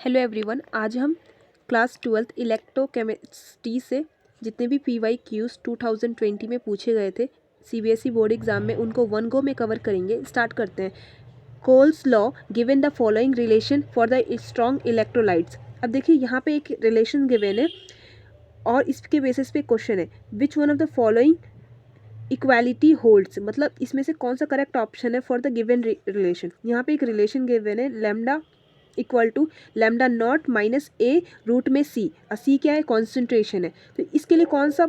Hello everyone, आज हम class 12th electrochemistry से जितने भी PYQs 2020 में पूछे गए थे CBSE बोर्ड एग्जाम में, उनको वन गो में कवर करेंगे। स्टार्ट करते हैं। Kohlrausch's law given the following relation for the strong electrolytes. अब देखिए यहाँ पे एक रिलेशन गिवन है और इसके बेसिस पे क्वेश्चन है which one of the following equality holds, मतलब इसमें से कौन सा करेक्ट ऑप्शन है फॉर द गिवन रिलेशन। यहाँ पे एक रिलेशन गिवन है lambda equal to lambda not minus A root में सी। और सी क्या है? कॉन्सेंट्रेशन है। तो इसके लिए कौन सा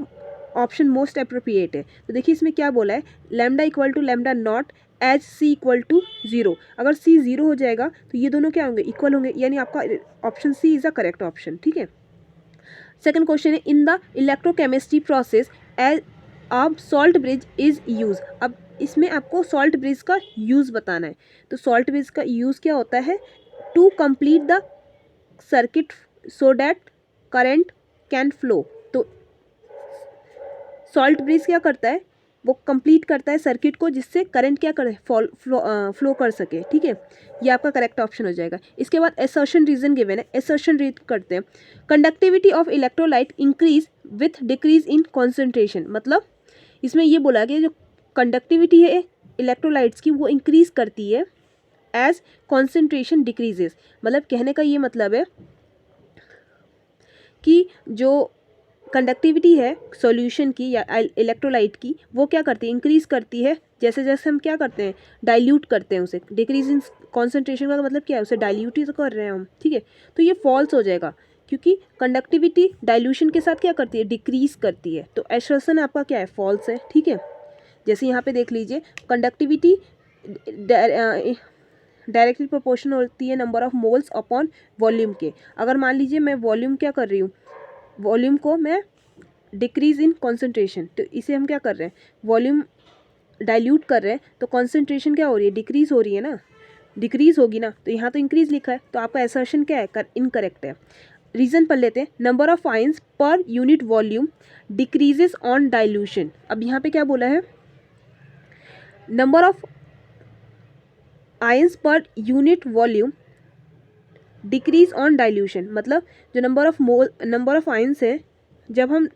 ऑप्शन मोस्ट अप्रोप्रिएट है? तो देखिए इसमें क्या बोला है, lambda equal to lambda not as C equal to 0। अगर सी 0 हो जाएगा तो ये दोनों क्या होंगे? इक्वल होंगे, यानी आपका option C is the correct option. ठीक है। सेकंड क्वेश्चन है in the electrochemistry process as अब सॉल्ट ब्रिज इज यूज। अब इसमें आपको सॉल्ट ब्रिज का यूज बताना है। तो सॉल्ट ब्रिज का यूज क्या होता है? To complete the circuit so that current can flow. तो सॉल्ट ब्रिज क्या करता है? वो कंप्लीट करता है सर्किट को, जिससे करंट क्या करे? फ्लो कर सके। ठीक है, ये आपका करेक्ट ऑप्शन हो जाएगा। इसके बाद असर्शन रीजन गिवन है, असर्शन रीड करते हैं। Conductivity of electrolyte increase with decrease in concentration. मतलब इसमें ये बोला कि जो कंडक्टिविटी है इलेक्ट्रोलाइट्स की वो इंक्रीज करती है एज कॉन्सेंट्रेशन डिक्रीजेस। मतलब कहने का ये मतलब है कि जो कंडक्टिविटी है सॉल्यूशन की या इलेक्ट्रोलाइट की, वो क्या करती है? इंक्रीज करती है जैसे जैसे हम क्या करते हैं? डाइल्यूट करते हैं उसे। डिक्रीज इन कॉन्सेंट्रेशन का मतलब क्या है? उसे डाइल्यूट ही तो कर रहे हैं हम। ठीक है, तो ये फॉल्स हो जाएगा क्योंकि कंडक्टिविटी डाइल्यूशन के साथ क्या करती है? डिक्रीज करती है। तो असर्शन आपका क्या है? फॉल्स है। ठीक है, जैसे यहाँ पे देख लीजिए कंडक्टिविटी डायरेक्टली प्रोपोर्शनल होती है number of moles upon volume के। अगर मान लीजिए मैं वॉल्यूम क्या कर रही हूँ, वॉल्यूम को मैं डिक्रीज इन कॉन्सेंट्रेशन, तो इसे हम क्या कर रहे हैं? वॉल्यूम डाइल्यूट कर रहे हैं, तो कॉन्सेंट्रेशन क्या हो रही है? डिक्रीज हो रही है ना, डिक्रीज होगी ना। तो यहाँ तो इंक्रीज लिखा है, तो आपका असर्शन क्या है? इनकरेक्ट है। रीजन पढ़ लेते हैं। Number of ions per unit volume decreases on dilution. अब यहाँ पे क्या बोला है? Number of ions per unit volume decrease on dilution. मतलब जो नंबर ऑफ आयंस है जब हम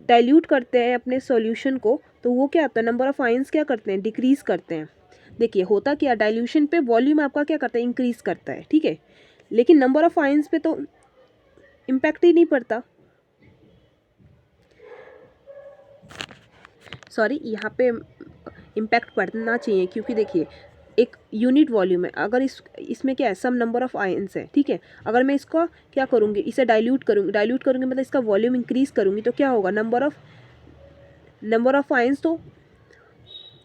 डाइल्यूट करते हैं अपने सॉल्यूशन को, तो वो क्या होता है? नंबर ऑफ आयंस क्या करते हैं? डिक्रीज करते हैं। देखिए होता क्या, डाइल्यूशन पे वॉल्यूम आपका क्या करता है? इंक्रीज करता है। ठीक है, लेकिन नंबर ऑफ आयंस पे तो इम्पैक्ट ही नहीं पड़ता। सॉरी, यहाँ पे इम्पैक्ट पड़ना चाहिए क्योंकि देखिए एक यूनिट वॉल्यूम है। अगर इसमें क्या है? सम नंबर ऑफ आयंस है। ठीक है, अगर मैं इसको क्या करूँगी? इसे डाइल्यूट करूँगी मतलब इसका वॉल्यूम इंक्रीज करूँगी, तो क्या होगा? नंबर ऑफ आयंस तो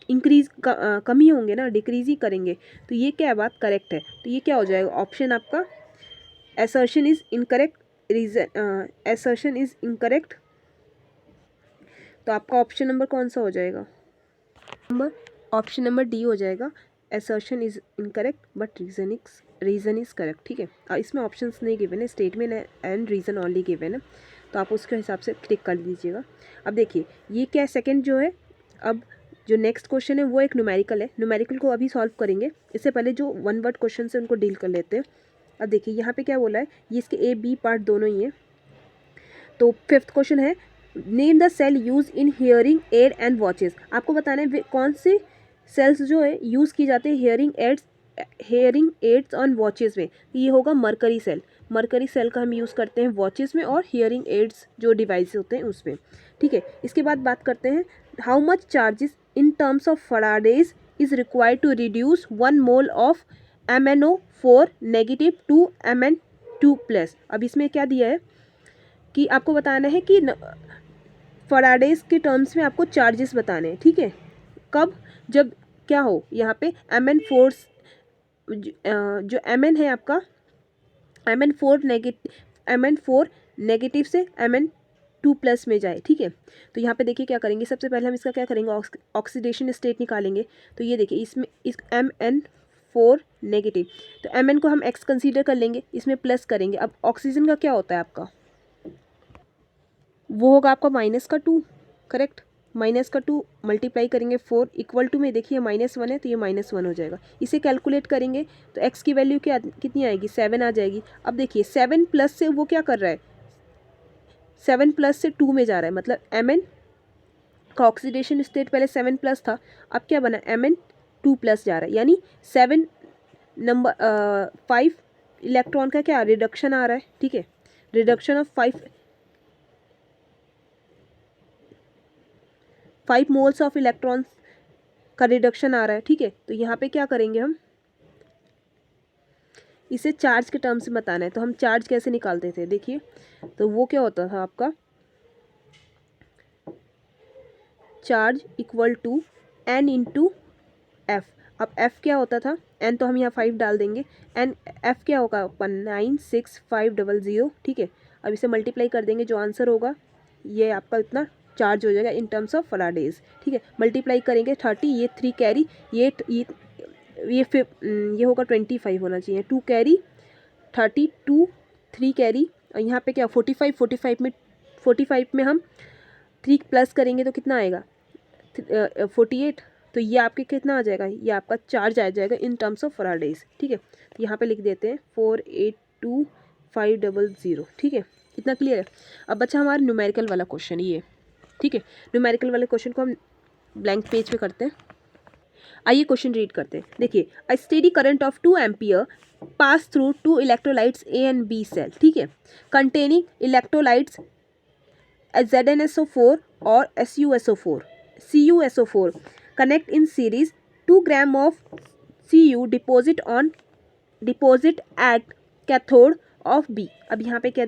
इंक्रीज कम ही होंगे ना, डिक्रीज ही करेंगे। तो ये क्या बात करेक्ट है। तो ये क्या हो जाएगा? ऑप्शन आपका assertion is incorrect. Reason assertion is incorrect. तो आपका ऑप्शन नंबर कौन सा हो जाएगा? ऑप्शन नंबर डी हो जाएगा। Assertion is incorrect but reason is correct. ठीक है, और इसमें ऑप्शंस नहीं गिवन है, statement and reason only given है, तो आप उसके हिसाब से टिक कर दीजिएगा। अब देखिए ये क्या है? सेकंड जो है, अब जो नेक्स्ट क्वेश्चन है वो एक न्यूमेरिकल है। न्यूमेरिकल को अभी सॉल्व करेंगे, इससे पहले जो वन वर्ड क्वेश्चन है उनको डील कर लेते हैं। अब देखिए यहाँ पे क्या बोला है, ये इसके ए बी पार्ट दोनों ही है। तो फिफ्थ क्वेश्चन है name the cell use in hearing aid and watches. आपको बताना है कौन से सेल्स जो है यूज़ की जाते हैं हियरिंग एड्स ऑन वॉचेस में। ये होगा मरकरी सेल। मरकरी सेल का हम यूज़ करते हैं वॉचेस में और हियरिंग एड्स जो डिवाइस होते हैं उसमें। ठीक है, इसके बाद बात करते हैं how much charges in terms of faradays is required to reduce 1 mole of MnO4 negative to Mn2+। अब इसमें क्या दिया है कि आपको बताना है कि फराडेज के टर्म्स में आपको चार्जेस बताने हैं। ठीक है, कब? जब क्या हो? यहाँ पे Mn4 जो Mn है आपका Mn4 नेगेटिव से Mn2+ में जाए। ठीक है, तो यहाँ पे देखिए क्या करेंगे, सबसे पहले हम इसका क्या करेंगे? ऑक्सीडेशन स्टेट निकालेंगे। तो ये देखिए इसमें इस Mn4 नेगेटिव, तो Mn को हम X कंसीडर कर लेंगे, इसमें प्लस करेंगे। अब ऑक्सीजन का क्या होता है आपका? वो होगा आपका -2। करेक्ट, माइनस का 2 मल्टीप्लाई करेंगे 4 इक्वल टू में देखिए -1 है तो ये -1 हो जाएगा। इसे कैलकुलेट करेंगे तो x की वैल्यू क्या कितनी आएगी, 7 आ जाएगी। अब देखिए 7 प्लस से वो क्या कर रहा है, 7 प्लस से 2 में जा रहा है, मतलब Mn का ऑक्सीडेशन स्टेट पहले 7 प्लस था, अब क्या बना, Mn 2 प्लस जा रहा है, यानी 7 नंबर 5 इलेक्ट्रॉन का क्या रिडक्शन आ रहा है, ठीक है, reduction of 5 moles of electrons का रिडक्शन आ रहा है, ठीक है। तो यहाँ पे क्या करेंगे हम, इसे चार्ज के टर्म्स में बताना है, तो हम चार्ज कैसे निकालते थे देखिए, तो वो क्या होता था आपका, charge equal to n into F. अब f क्या होता था, n तो हम यहाँ 5 डाल देंगे, n f क्या होगा 96500, ठीक है। अब इसे मल्टीप्लाई कर देंगे, जो आंसर होगा ये आपका इतना चार्ज हो जाएगा इन टर्म्स ऑफ फराडेज, ठीक है। मल्टीप्लाई करेंगे 30, ये 3 कैरी, ये होगा 25 होना चाहिए, 2 कैरी 32, 3 कैरी, और यहाँ पे क्या 45 में हम 3 प्लस करेंगे तो कितना आएगा 48, तो ये आपके कितना आ जाएगा, ये आपका चार्ज आ जाएगा इन टर्म्स ऑफ फराडेज, ठीक है। तो यहाँ पे लिख देते हैं 482500, ठीक है। कितना क्लियर है। अब बच्चा हमारा न्यूमेरिकल वाला क्वेश्चन ये, ठीक है। न्यूमेरिकल वाले क्वेश्चन को हम ब्लैंक पेज पे करते हैं। आइए क्वेश्चन रीड करते हैं। देखिए, a steady current of 2 ampere pass through 2 electrolytes A and B cell, ठीक है, containing electrolytes ZnSO4 or SuSO4, CuSO4 connect in series, 2 gram of Cu deposit at cathode of B। अब यहाँ पे क्या